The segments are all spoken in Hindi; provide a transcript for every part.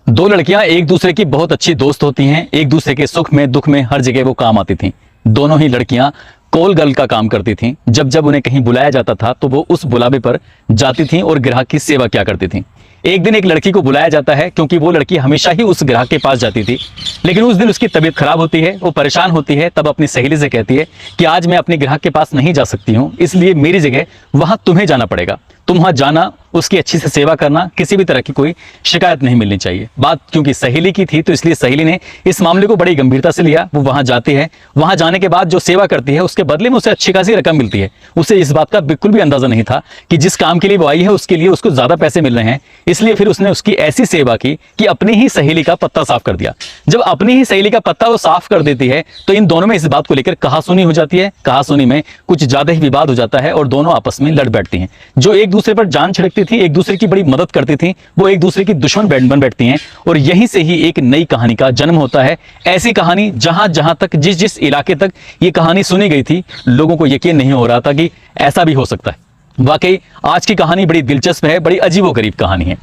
दो लड़कियां एक दूसरे की बहुत अच्छी दोस्त होती हैं। एक दूसरे के सुख में दुख में हर जगह वो काम आती थीं। दोनों ही लड़कियां कॉल गर्ल का काम करती थीं। जब जब उन्हें कहीं बुलाया जाता था तो वो उस बुलावे पर जाती थीं और ग्राहक की सेवा किया करती थीं। एक दिन एक लड़की को बुलाया जाता है क्योंकि वो लड़की हमेशा ही उस ग्राहक के पास जाती थी, लेकिन उस दिन उसकी तबीयत खराब होती है, वो परेशान होती है। तब अपनी सहेली से कहती है कि आज मैं अपने ग्राहक के पास नहीं जा सकती हूँ, इसलिए मेरी जगह वहां तुम्हें जाना पड़ेगा। तुम वहां जाना, उसकी अच्छी से सेवा करना, किसी भी तरह की कोई शिकायत नहीं मिलनी चाहिए। बात क्योंकि सहेली की थी तो इसलिए सहेली ने इस मामले को बड़ी गंभीरता से लिया। वो वहां जाती है, वहां जाने के बाद जो सेवा करती है उसके बदले में उसे अच्छी खासी रकम मिलती है। उसे इस बात का बिल्कुल भी अंदाजा नहीं था कि जिस काम के लिए वो आई है उसके लिए उसको ज्यादा पैसे मिल रहे हैं। इसलिए फिर उसने उसकी ऐसी सेवा की कि अपनी ही सहेली का पत्ता साफ कर दिया। जब अपनी ही सहेली का पत्ता वो साफ कर देती है तो इन दोनों में इस बात को लेकर कहासुनी हो जाती है। कहासुनी में कुछ ज्यादा ही विवाद हो जाता है और दोनों आपस में लड़ बैठती हैं। जो एक दूसरे पर जान छिड़कती थी, एक दूसरे की बड़ी मदद करती थी, वो एक दूसरे की दुश्मन बन बैठती हैं और यहीं से ही एक नई कहानी का जन्म होता है। ऐसी कहानी जहां जहां तक जिस जिस इलाके तक ये कहानी सुनी गई थी, लोगों को यकीन नहीं हो रहा था कि ऐसा भी हो सकता है। वाकई आज की कहानी बड़ी दिलचस्प है, बड़ी अजीबोगरीब कहानी है।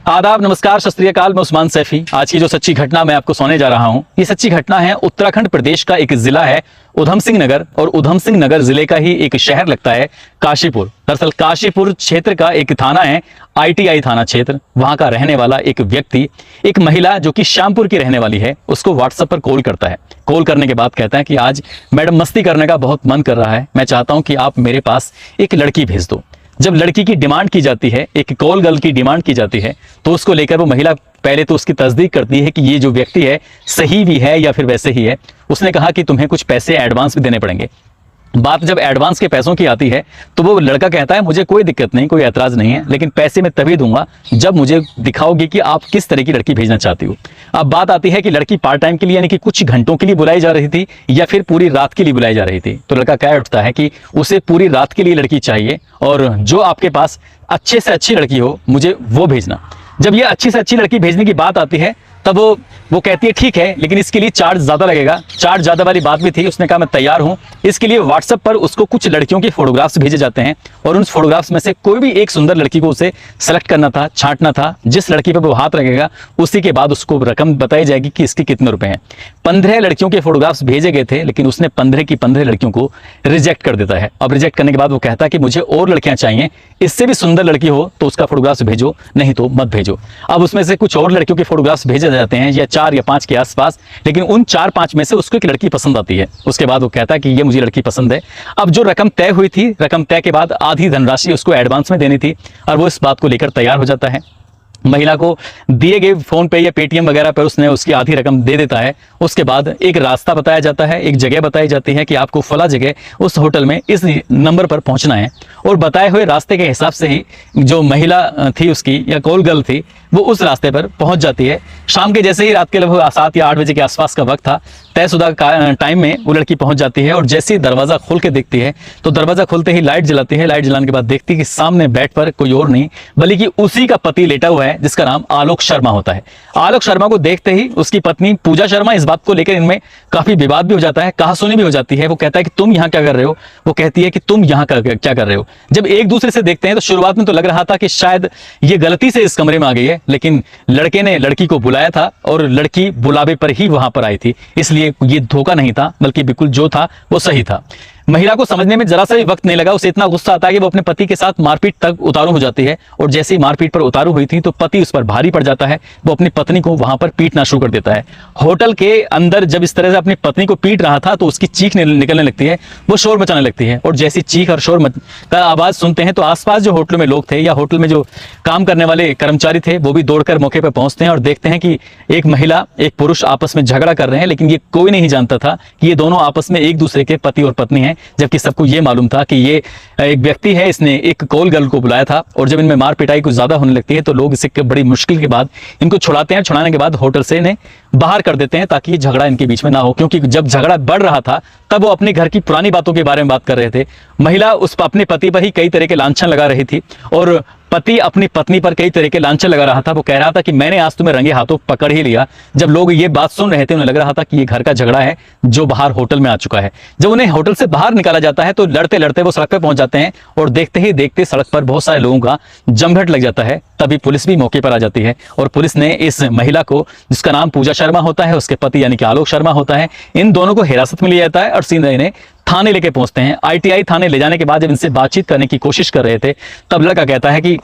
आदाब, नमस्कार, सत श्री अकाल। मैं उस्मान सैफी। आज की जो सच्ची घटना मैं आपको सुनाने जा रहा हूं, ये सच्ची घटना है उत्तराखंड प्रदेश का एक जिला है उधम सिंह नगर, और उधम सिंह नगर जिले का ही एक शहर लगता है काशीपुर। दरअसल काशीपुर क्षेत्र का एक थाना है, ITI थाना क्षेत्र। वहां का रहने वाला एक व्यक्ति, एक महिला जो कि श्यामपुर की रहने वाली है, उसको व्हाट्सएप पर कॉल करता है। कॉल करने के बाद कहता है कि आज मैडम मस्ती करने का बहुत मन कर रहा है, मैं चाहता हूं कि आप मेरे पास एक लड़की भेज दो। जब लड़की की डिमांड की जाती है, एक कॉल गर्ल की डिमांड की जाती है, तो उसको लेकर वो महिला पहले तो उसकी तस्दीक करती है कि ये जो व्यक्ति है सही भी है या फिर वैसे ही है। उसने कहा कि तुम्हें कुछ पैसे एडवांस भी देने पड़ेंगे। बात जब एडवांस के पैसों की आती है तो वो लड़का कहता है मुझे कोई दिक्कत नहीं, कोई ऐतराज नहीं है, लेकिन पैसे मैं तभी दूंगा जब मुझे दिखाओगे कि आप किस तरह की लड़की भेजना चाहती हो। अब बात आती है कि लड़की पार्ट टाइम के लिए यानी कि कुछ घंटों के लिए बुलाई जा रही थी या फिर पूरी रात के लिए बुलाई जा रही थी। तो लड़का कह उठता है कि उसे पूरी रात के लिए लड़की चाहिए और जो आपके पास अच्छे से अच्छी लड़की हो मुझे वो भेजना। जब ये अच्छी से अच्छी लड़की भेजने की बात आती है तब वो कहती है ठीक है, लेकिन इसके लिए चार्ज ज्यादा लगेगा। चार्ज ज्यादा वाली बात भी थी। उसने कहा मैं तैयार हूं। इसके लिए व्हाट्सएप पर उसको कुछ लड़कियों के फोटोग्राफ्स भेजे जाते हैं और उन फोटोग्राफ्स में से कोई भी एक सुंदर लड़की को उसे सेलेक्ट करना था, छांटना था। जिस लड़की पर वो हाथ रखेगा उसी के बाद उसको रकम बताई जाएगी कि इसके कितने रुपए हैं। 15 लड़कियों के फोटोग्राफ्स भेजे गए थे, लेकिन उसने 15 की 15 लड़कियों को रिजेक्ट कर देता है। अब रिजेक्ट करने के बाद वो कहता है कि मुझे और लड़कियां चाहिए, इससे भी सुंदर लड़की हो तो उसका फोटोग्राफ्स भेजो, नहीं तो मत भेजो। अब उसमें से कुछ और लड़कियों के फोटोग्राफ्स भेजे जाते हैं, या 4 या 5 के आसपास, लेकिन उन 4-5 में से उसको एक लड़की पसंद आती है। उसके बाद वो कहता है कि ये मुझे लड़की पसंद है। अब जो रकम तय हुई थी, रकम तय के बाद आधी धनराशि उसको एडवांस में देनी थी और वो इस बात को लेकर तैयार हो जाता है। महिला को दिए गए फोन पे या पेटीएम वगैरह पर उसने उसकी आधी रकम दे देता है। उसके बाद एक रास्ता बताया जाता है, एक जगह बताई जाती है कि आपको फला जगह उस होटल में इस नंबर पर पहुंचना है, और बताए हुए रास्ते के हिसाब से ही जो महिला थी उसकी या कॉल गर्ल थी वो उस रास्ते पर पहुंच जाती है। शाम के जैसे ही रात के लगभग 7 या 8 बजे के आसपास का वक्त था, तयशुदा टाइम में वो लड़की पहुंच जाती है और जैसे ही दरवाजा खोल के देखती है तो दरवाजा खोलते ही लाइट जलाती है। लाइट जलाने के बाद देखती है कि सामने बेड पर कोई और नहीं बल्कि उसी का पति लेटा हुआ है, जिसका नाम आलोक शर्मा होता है। आलोक शर्मा को देखते ही उसकी पत्नी पूजा शर्मा, इस बात को लेकर इनमें काफी विवाद भी हो जाता है, कहासुनी भी हो जाती है। वो कहता है कि तुम यहाँ क्या कर रहे हो, वो कहती है कि तुम यहाँ क्या कर रहे हो। जब एक दूसरे से देखते हैं तो शुरुआत में तो लग रहा था कि शायद ये गलती से इस कमरे में आ गई है, लेकिन लड़के ने लड़की को बुलाया था और लड़की बुलावे पर ही वहां पर आई थी, इसलिए ये धोखा नहीं था बल्कि बिल्कुल जो था वो सही था। महिला को समझने में जरा सा भी वक्त नहीं लगा। उसे इतना गुस्सा आता है कि वो अपने पति के साथ मारपीट तक उतारू हो जाती है, और जैसे ही मारपीट पर उतारू हुई थी तो पति उस पर भारी पड़ जाता है। वो अपनी पत्नी को वहां पर पीटना शुरू कर देता है। होटल के अंदर जब इस तरह से अपनी पत्नी को पीट रहा था तो उसकी चीख निकलने लगती है, वो शोर मचाने लगती है, और जैसी चीख और शोर का आवाज सुनते हैं तो आसपास जो होटल में लोग थे या होटल में जो काम करने वाले कर्मचारी थे वो भी दौड़कर मौके पर पहुंचते हैं और देखते हैं कि एक महिला एक पुरुष आपस में झगड़ा कर रहे हैं, लेकिन ये कोई नहीं जानता था कि ये दोनों आपस में एक दूसरे के पति और पत्नी हैं, जबकि सबको ये मालूम था कि ये एक व्यक्ति है, इसने एक कॉल गर्ल को बुलाया था। और जब इनमें मार पिटाई कुछ ज्यादा होने लगती है तो लोग इसे बड़ी मुश्किल के बाद इनको छुड़ाते हैं। छुड़ाने के बाद होटल से इन्हें बाहर कर देते हैं ताकि झगड़ा इनके बीच में ना हो, क्योंकि जब झगड़ा बढ़ रहा था तब वो अपने घर की पुरानी बातों के बारे में बात कर रहे थे। महिला उस अपने पति पर ही कई तरह के लांछन लगा रही थी और पति अपनी पत्नी पर कई तरह के लांछन लगा रहा था। वो कह रहा था कि मैंने आज तुम्हें रंगे हाथों पकड़ ही लिया। जब लोग ये बात सुन रहे थे उन्हें लग रहा था कि ये घर का झगड़ा है जो बाहर होटल में आ चुका है। जब उन्हें होटल से बाहर निकाला जाता है तो लड़ते लड़ते वो सड़क पर पहुंच जाते हैं और देखते ही देखते सड़क पर बहुत सारे लोगों का जमघट लग जाता है। तभी पुलिस भी मौके पर आ जाती है और पुलिस ने इस महिला को, जिसका नाम पूजा शर्मा होता है, उसके पति यानी कि आलोक शर्मा होता है, इन दोनों को हिरासत में लिया जाता है और सीधे इन्हें थाने लेके पहुंचते हैं। ITI थाने ले जाने के बाद जब इनसे बातचीत करने की कोशिश कर रहे थे तब लड़का कहता है कि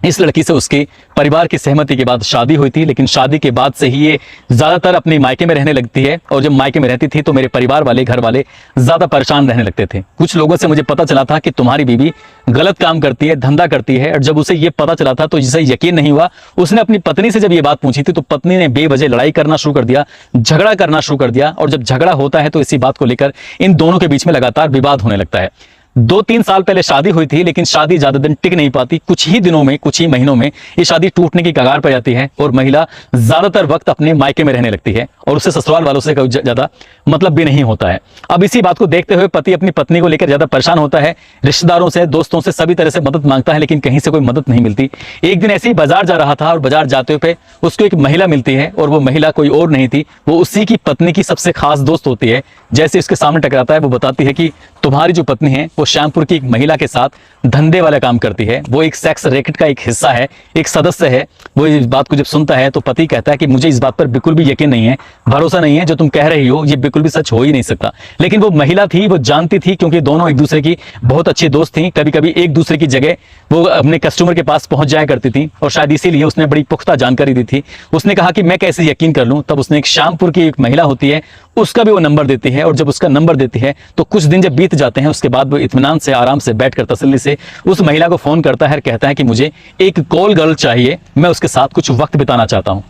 इस लड़की से उसके परिवार की सहमति के बाद शादी हुई थी, लेकिन शादी के बाद से ही ये ज्यादातर अपने मायके में रहने लगती है और जब मायके में रहती थी तो मेरे परिवार वाले, घर वाले ज्यादा परेशान रहने लगते थे। कुछ लोगों से मुझे पता चला था कि तुम्हारी बीवी गलत काम करती है, धंधा करती है, और जब उसे ये पता चला था तो जिसे यकीन नहीं हुआ। उसने अपनी पत्नी से जब ये बात पूछी थी तो पत्नी ने बेवजह लड़ाई करना शुरू कर दिया, झगड़ा करना शुरू कर दिया, और जब झगड़ा होता है तो इसी बात को लेकर इन दोनों के बीच में लगातार विवाद होने लगता है। 2-3 साल पहले शादी हुई थी, लेकिन शादी ज्यादा दिन टिक नहीं पाती। कुछ ही दिनों में, कुछ ही महीनों में ये शादी टूटने की कगार पर जाती है और महिला ज्यादातर वक्त अपने मायके में रहने लगती है और उसे ससुराल वालों से ज्यादा मतलब भी नहीं होता है। अब इसी बात को देखते हुए पति अपनी पत्नी को लेकर ज्यादा परेशान होता है, रिश्तेदारों से, दोस्तों से, सभी तरह से मदद मांगता है, लेकिन कहीं से कोई मदद नहीं मिलती। एक दिन ऐसे ही बाजार जा रहा था और बाजार जाते हुए उसको एक महिला मिलती है और वो महिला कोई और नहीं थी, वो उसी की पत्नी की सबसे खास दोस्त होती है। जैसे उसके सामने टकराता है वो बताती है कि तुम्हारी जो पत्नी है वो श्यामपुर की एक महिला के साथ धंधे वाला काम करती है, वो एक सेक्स रैकेट का एक हिस्सा है, एक सदस्य है। वो इस बात को जब सुनता है तो पति कहता है कि मुझे इस बात पर बिल्कुल भी यकीन नहीं है, भरोसा नहीं है, जो तुम कह रही हो ये बिल्कुल भी सच हो ही नहीं सकता। लेकिन वो महिला थी, वो जानती थी, क्योंकि दोनों एक दूसरे की बहुत अच्छी दोस्त थी। कभी कभी एक दूसरे की जगह वो अपने कस्टमर के पास पहुंच जाया करती थी और शायद इसीलिए उसने बड़ी पुख्ता जानकारी दी थी। उसने कहा कि मैं कैसे यकीन कर लूं। तब उसने एक श्यामपुर की एक महिला होती है उसका भी वो नंबर देती है और जब उसका नंबर देती है तो कुछ दिन जब बीत जाते हैं उसके बाद वो इत्मीनान से, आराम से बैठकर तसल्ली से उस महिला को फोन करता है और कहता है कि मुझे एक कॉल गर्ल चाहिए, मैं उसके साथ कुछ वक्त बिताना चाहता हूं।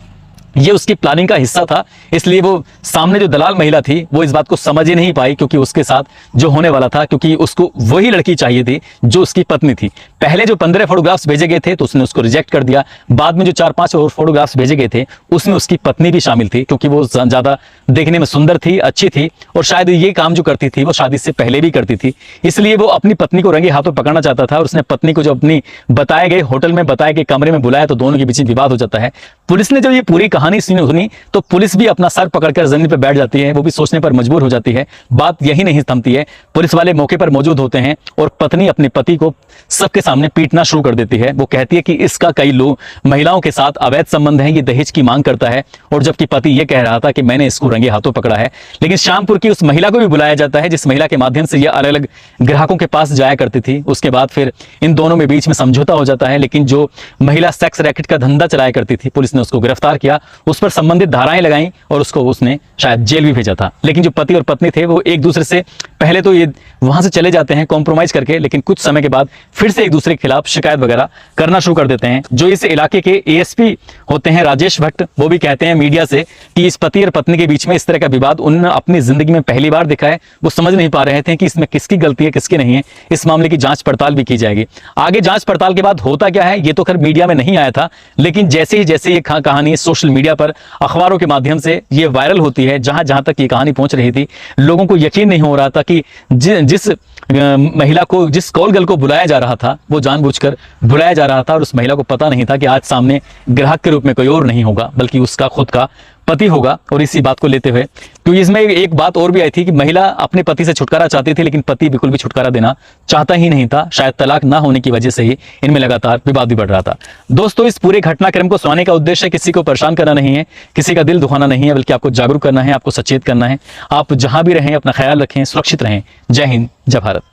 ये उसकी प्लानिंग का हिस्सा था, इसलिए वो सामने जो दलाल महिला थी वो इस बात को समझ ही नहीं पाई, क्योंकि उसके साथ जो होने वाला था, क्योंकि उसको वही लड़की चाहिए थी जो उसकी पत्नी थी। पहले जो 15 फोटोग्राफ्स भेजे गए थे तो उसने उसको रिजेक्ट कर दिया। बाद में जो 4-5 और फोटोग्राफ्स भेजे गए थे उसमें उसकी पत्नी भी शामिल थी, क्योंकि वो ज्यादा देखने में सुंदर थी, अच्छी थी और शायद ये काम जो करती थी वो शादी से पहले भी करती थी। इसलिए वो अपनी पत्नी को रंगे हाथों पकड़ना चाहता था और उसने पत्नी को जो अपनी बताए गए होटल में, बताए गए कमरे में बुलाया तो दोनों के बीच विवाद हो जाता है। पुलिस ने जब ये पूरी कहानी सुनी तो पुलिस भी अपना सर पकड़कर जमीन पर बैठ जाती है, वो भी सोचने पर मजबूर हो जाती है। बात यही नहीं थमती है, पुलिस वाले मौके पर मौजूद होते हैं और पत्नी अपने पति को सबके सामने पीटना शुरू कर देती है। वो कहती है कि इसका कई लोग महिलाओं के साथ अवैध संबंध है, ये दहेज की मांग करता है, और जबकि पति ये कह रहा था कि मैंने इसको रंगे हाथों पकड़ा है। लेकिन श्यामपुर की उस महिला को भी बुलाया जाता है जिस महिला के माध्यम से ये अलग अलग ग्राहकों के पास जाया करती थी। उसके बाद फिर इन दोनों में बीच में समझौता हो जाता है, लेकिन जो महिला सेक्स रैकेट का धंधा चलाया करती थी पुलिस ने उसको गिरफ्तार किया, उस पर संबंधित धाराएं लगाई और उसको उसने शायद जेल भी भेजा था। लेकिन जो पति और पत्नी थे वो एक दूसरे से पहले तो ये वहां से चले जाते हैं कॉम्प्रोमाइज करके, लेकिन कुछ समय के बाद फिर से एक दूसरे के खिलाफ शिकायत वगैरह करना शुरू कर देते हैं। जो इस इलाके के ASP होते हैं राजेश भट्ट, वो भी कहते हैं मीडिया से कि इस पति और पत्नी के बीच में इस तरह का विवाद उन्होंने अपनी जिंदगी में पहली बार देखा है। वो समझ नहीं पा रहे थे कि इसमें किसकी गलती है, किसकी नहीं है। इस मामले की जांच पड़ताल भी की जाएगी। आगे जांच पड़ताल के बाद होता क्या है ये तो खैर मीडिया में नहीं आया था, लेकिन जैसे ही ये कहानी सोशल मीडिया पर, अखबारों के माध्यम से ये वायरल होती है, जहां जहां तक ये कहानी पहुंच रही थी, लोगों को यकीन नहीं हो रहा था कि जिस महिला को, जिस कॉल गर्ल को बुलाया जा रहा था वो जानबूझकर बुलाया जा रहा था और उस महिला को पता नहीं था कि आज सामने ग्राहक के रूप में कोई और नहीं होगा बल्कि उसका खुद का पति होगा। और इसी बात को लेते हुए, क्योंकि इसमें एक बात और भी आई थी कि महिला अपने पति से छुटकारा चाहती थी, लेकिन पति बिल्कुल भी छुटकारा देना चाहता ही नहीं था। शायद तलाक ना होने की वजह से ही इनमें लगातार विवाद भी बढ़ रहा था। दोस्तों, इस पूरे घटनाक्रम को सुनाने का उद्देश्य किसी को परेशान करना नहीं है, किसी का दिल दुखाना नहीं है, बल्कि आपको जागरूक करना है, आपको सचेत करना है। आप जहां भी रहें अपना ख्याल रखें, सुरक्षित रहें। जय हिंद, जय भारत।